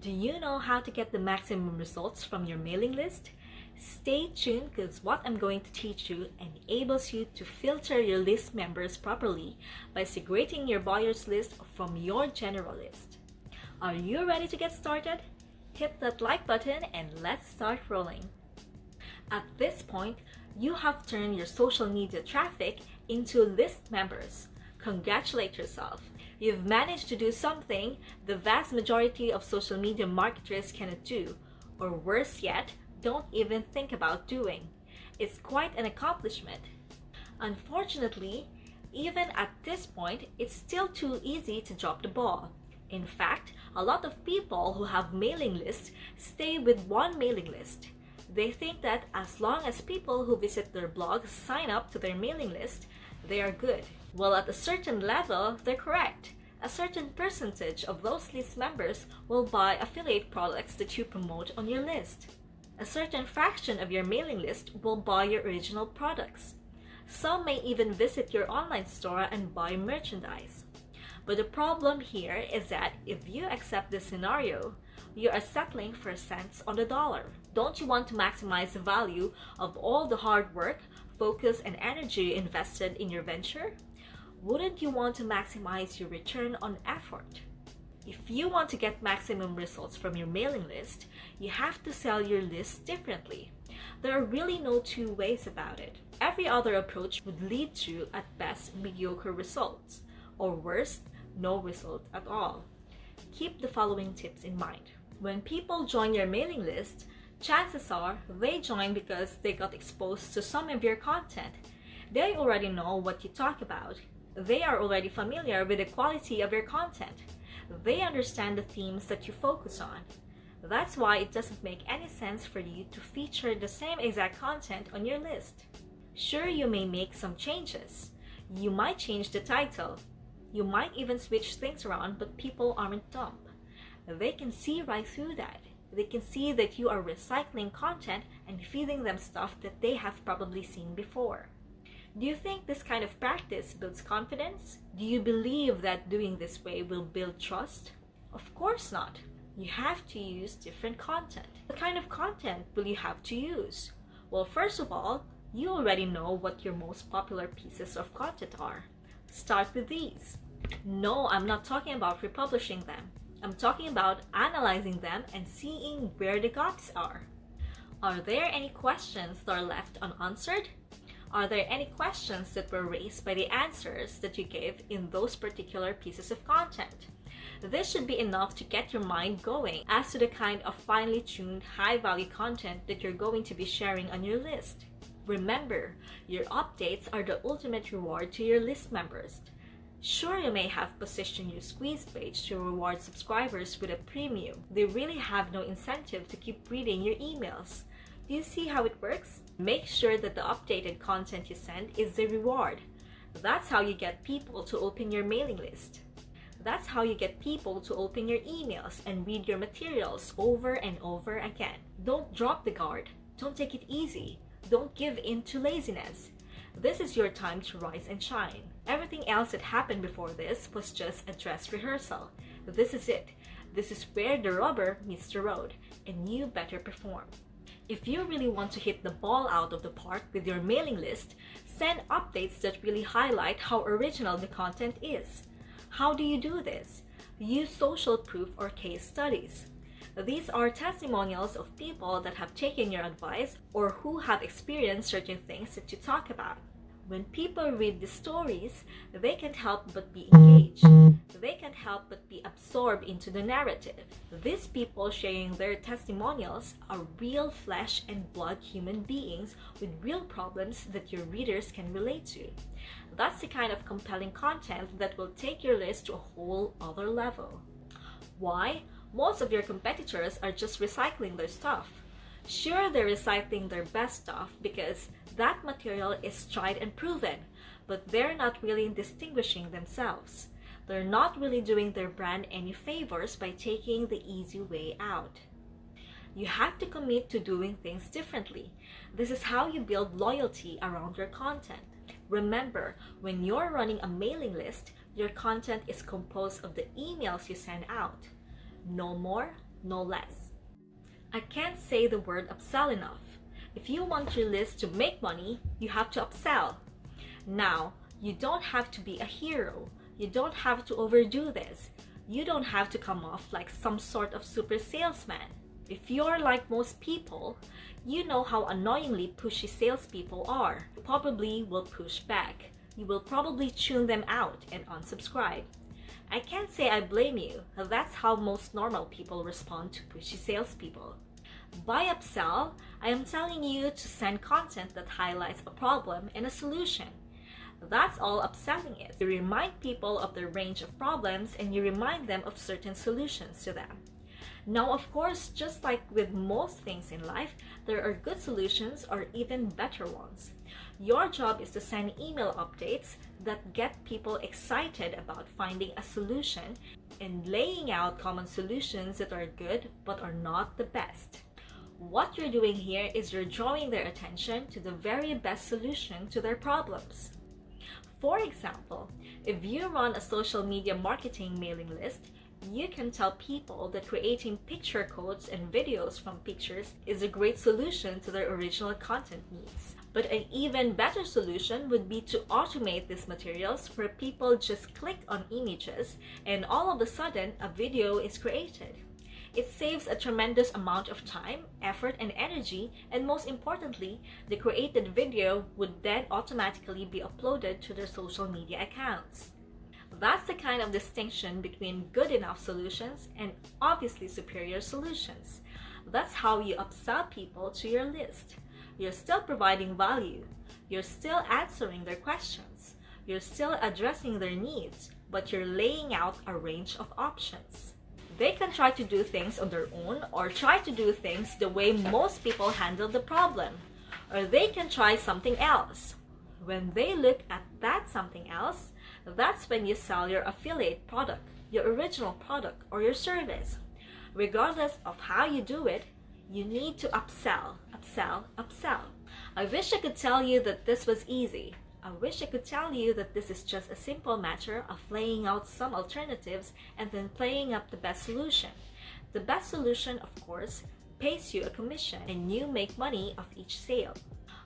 Do you know how to get the maximum results from your mailing list? Stay tuned because what I'm going to teach you enables you to filter your list members properly by segregating your buyers list from your general list. Are you ready to get started? Hit that like button and let's start rolling. At this point, you have turned your social media traffic into list members. Congratulate yourself. You've managed to do something the vast majority of social media marketers cannot do, or worse yet, don't even think about doing. It's quite an accomplishment. Unfortunately, even at this point, it's still too easy to drop the ball. In fact, a lot of people who have mailing lists stay with one mailing list. They think that as long as people who visit their blog sign up to their mailing list, they are good. Well, at a certain level, they're correct. A certain percentage of those list members will buy affiliate products that you promote on your list. A certain fraction of your mailing list will buy your original products. Some may even visit your online store and buy merchandise. But the problem here is that if you accept this scenario, you are settling for cents on the dollar. Don't you want to maximize the value of all the hard work, focus, and energy invested in your venture? Wouldn't you want to maximize your return on effort? If you want to get maximum results from your mailing list, you have to sell your list differently. There are really no two ways about it. Every other approach would lead to, at best, mediocre results, or worse, no result at all. Keep the following tips in mind. When people join your mailing list, chances are they join because they got exposed to some of your content. They already know what you talk about. They are already familiar with the quality of your content. They understand the themes that you focus on. That's why it doesn't make any sense for you to feature the same exact content on your list. Sure, you may make some changes. You might change the title. You might even switch things around, but people aren't dumb. They can see right through that. They can see that you are recycling content and feeding them stuff that they have probably seen before. Do you think this kind of practice builds confidence? Do you believe that doing this way will build trust? Of course not. You have to use different content. What kind of content will you have to use? Well, first of all, you already know what your most popular pieces of content are. Start with these. No, I'm not talking about republishing them. I'm talking about analyzing them and seeing where the gaps are. Are there any questions that are left unanswered? Are there any questions that were raised by the answers that you gave in those particular pieces of content? This should be enough to get your mind going as to the kind of finely tuned, high-value content that you're going to be sharing on your list. Remember, your updates are the ultimate reward to your list members. Sure, you may have positioned your squeeze page to reward subscribers with a premium. They really have no incentive to keep reading your emails. Do you see how it works? Make sure that the updated content you send is the reward. That's how you get people to open your mailing list. That's how you get people to open your emails and read your materials over and over again. Don't drop the guard. Don't take it easy. Don't give in to laziness. This is your time to rise and shine. Everything else that happened before this was just a dress rehearsal. This is it. This is where the rubber meets the road, and you better perform. If you really want to hit the ball out of the park with your mailing list, send updates that really highlight how original the content is. How do you do this? Use social proof or case studies. These are testimonials of people that have taken your advice or who have experienced certain things that you talk about. When people read the stories, they can't help but be engaged. They can't help but be absorbed into the narrative. These people sharing their testimonials are real flesh and blood human beings with real problems that your readers can relate to. That's the kind of compelling content that will take your list to a whole other level. Why? Most of your competitors are just recycling their stuff. Sure, they're recycling their best stuff because that material is tried and proven, but they're not really distinguishing themselves. They're not really doing their brand any favors by taking the easy way out. You have to commit to doing things differently. This is how you build loyalty around your content. Remember, when you're running a mailing list, your content is composed of the emails you send out. No more, no less. I can't say the word upsell enough. If you want your list to make money, you have to upsell. Now, you don't have to be a hero. You don't have to overdo this. You don't have to come off like some sort of super salesman. If you're like most people, you know how annoyingly pushy salespeople are. You probably will push back. You will probably tune them out and unsubscribe. I can't say I blame you. That's how most normal people respond to pushy salespeople. By upsell, I am telling you to send content that highlights a problem and a solution. That's all upselling is. You remind people of the range of problems and you remind them of certain solutions to them. Now, of course, just like with most things in life, there are good solutions or even better ones. Your job is to send email updates that get people excited about finding a solution and laying out common solutions that are good but are not the best. What you're doing here is you're drawing their attention to the very best solution to their problems. For example, if you run a social media marketing mailing list, you can tell people that creating picture codes and videos from pictures is a great solution to their original content needs. But an even better solution would be to automate these materials where people just click on images and all of a sudden a video is created. It saves a tremendous amount of time, effort, and energy, and most importantly, the created video would then automatically be uploaded to their social media accounts. That's the kind of distinction between good enough solutions and obviously superior solutions. That's how you upsell people to your list. You're still providing value. You're still answering their questions. You're still addressing their needs, but you're laying out a range of options. They can try to do things on their own or try to do things the way most people handle the problem. Or they can try something else. When they look at that something else, that's when you sell your affiliate product, your original product, or your service. Regardless of how you do it, you need to upsell, upsell, upsell. I wish I could tell you that this was easy. I wish I could tell you that this is just a simple matter of laying out some alternatives and then playing up the best solution. The best solution, of course, pays you a commission and you make money off each sale.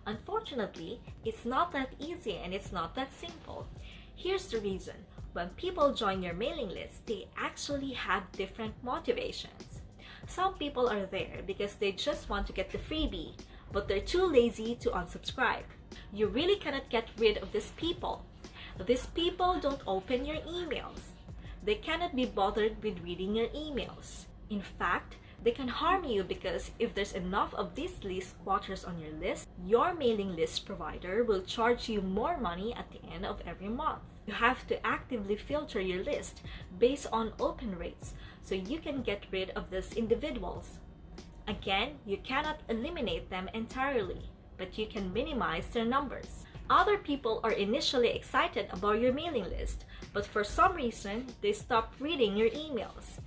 Unfortunately, it's not that easy and it's not that simple. Here's the reason. When people join your mailing list, they actually have different motivations. Some people are there because they just want to get the freebie, but they're too lazy to unsubscribe. You really cannot get rid of these people. These people don't open your emails. They cannot be bothered with reading your emails. In fact, they can harm you because if there's enough of these list squatters on your list, your mailing list provider will charge you more money at the end of every month. You have to actively filter your list based on open rates so you can get rid of these individuals. Again, you cannot eliminate them entirely, but you can minimize their numbers. Other people are initially excited about your mailing list, but for some reason, they stop reading your emails.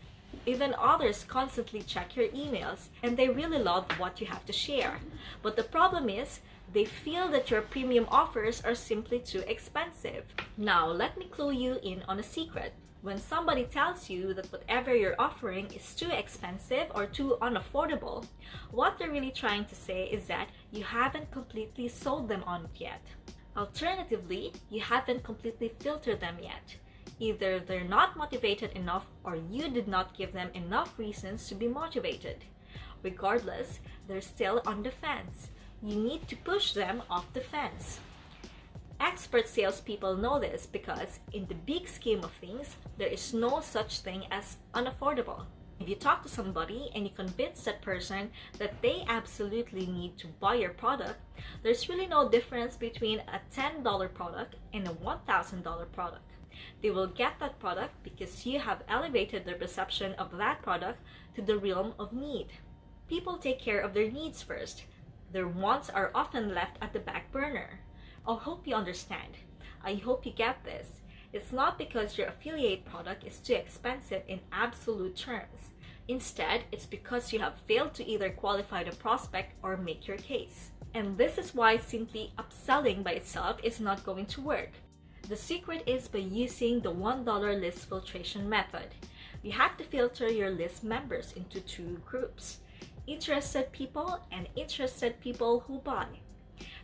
Even others constantly check your emails and they really love what you have to share. But the problem is, they feel that your premium offers are simply too expensive. Now, let me clue you in on a secret. When somebody tells you that whatever you're offering is too expensive or too unaffordable, what they're really trying to say is that you haven't completely sold them on it yet. Alternatively, you haven't completely filtered them yet. Either they're not motivated enough or you did not give them enough reasons to be motivated. Regardless, they're still on the fence. You need to push them off the fence. Expert salespeople know this because in the big scheme of things, there is no such thing as unaffordable. If you talk to somebody and you convince that person that they absolutely need to buy your product, there's really no difference between a $10 product and a $1,000 product. They will get that product because you have elevated their perception of that product to the realm of need. People take care of their needs first. Their wants are often left at the back burner. I hope you understand. I hope you get this. It's not because your affiliate product is too expensive in absolute terms. Instead, it's because you have failed to either qualify the prospect or make your case. And this is why simply upselling by itself is not going to work. The secret is by using the $1 list filtration method. You have to filter your list members into two groups: interested people and interested people who buy.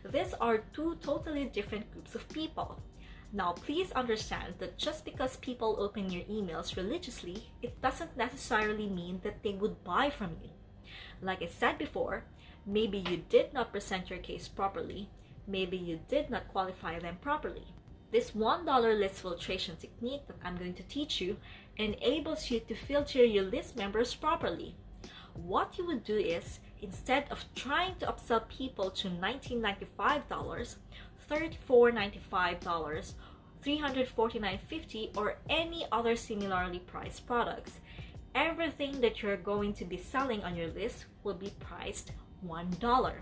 These are two totally different groups of people. Now, please understand that just because people open your emails religiously, it doesn't necessarily mean that they would buy from you. Like I said before, maybe you did not present your case properly, maybe you did not qualify them properly. This $1 list filtration technique that I'm going to teach you enables you to filter your list members properly. What you would do is, instead of trying to upsell people to $19.95, $34.95, $349.50, or any other similarly priced products, everything that you're going to be selling on your list will be priced $1.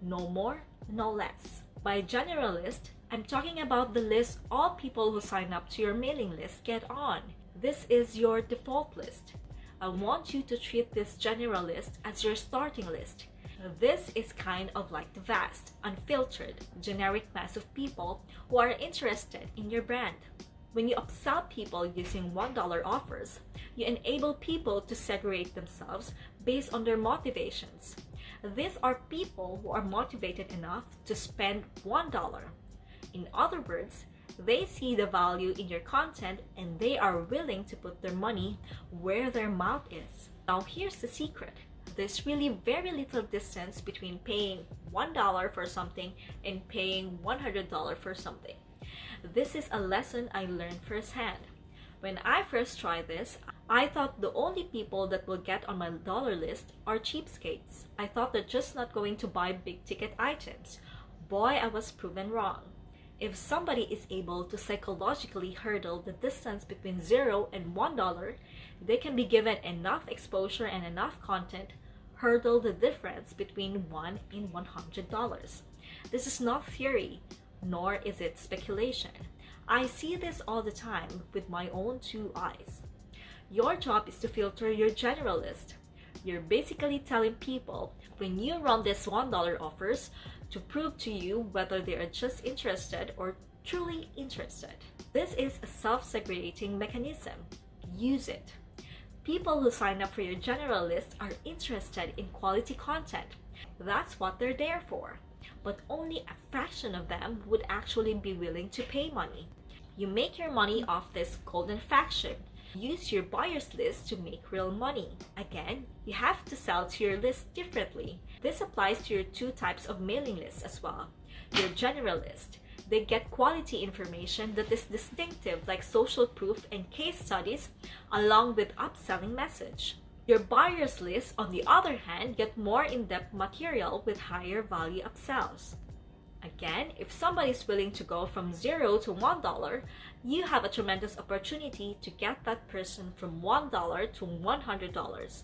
No more, no less. By generalist, I'm talking about the list all people who sign up to your mailing list get on. This is your default list. I want you to treat this general list as your starting list. This is kind of like the vast, unfiltered, generic mass of people who are interested in your brand. When you upsell people using $1 offers, you enable people to segregate themselves based on their motivations. These are people who are motivated enough to spend $1. In other words, they see the value in your content and they are willing to put their money where their mouth is. Now here's the secret. There's really very little distance between paying $1 for something and paying $100 for something. This is a lesson I learned firsthand. When I first tried this, I thought the only people that will get on my dollar list are cheapskates. I thought they're just not going to buy big ticket items. Boy, I was proven wrong. If somebody is able to psychologically hurdle the distance between $0 and $1, they can be given enough exposure and enough content hurdle the difference between $1 and $100. This is not theory, nor is it speculation. I see this all the time with my own two eyes. Your job is to filter your general list. You're basically telling people when you run these $1 offers to prove to you whether they are just interested or truly interested. This is a self-segregating mechanism. Use it. People who sign up for your general list are interested in quality content. That's what they're there for. But only a fraction of them would actually be willing to pay money. You make your money off this golden fraction. Use your buyers list to make real money. Again, you have to sell to your list differently. This applies to your two types of mailing lists as well. Your general list. They get quality information that is distinctive, like social proof and case studies, along with upselling message. Your buyers list, on the other hand, get more in-depth material with higher value upsells. Again, if somebody is willing to go from $0 to $1, you have a tremendous opportunity to get that person from $1 to $100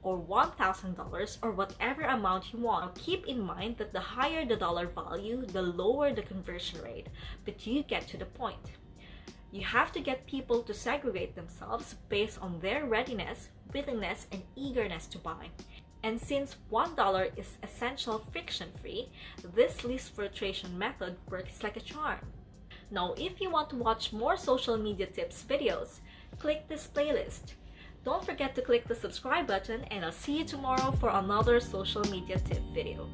or $1,000 or whatever amount you want. Now, keep in mind that the higher the dollar value, the lower the conversion rate, but you get to the point. You have to get people to segregate themselves based on their readiness, willingness, and eagerness to buy. And since $1 is essential friction-free, this list filtration method works like a charm. Now, if you want to watch more social media tips videos, click this playlist. Don't forget to click the subscribe button, and I'll see you tomorrow for another social media tip video.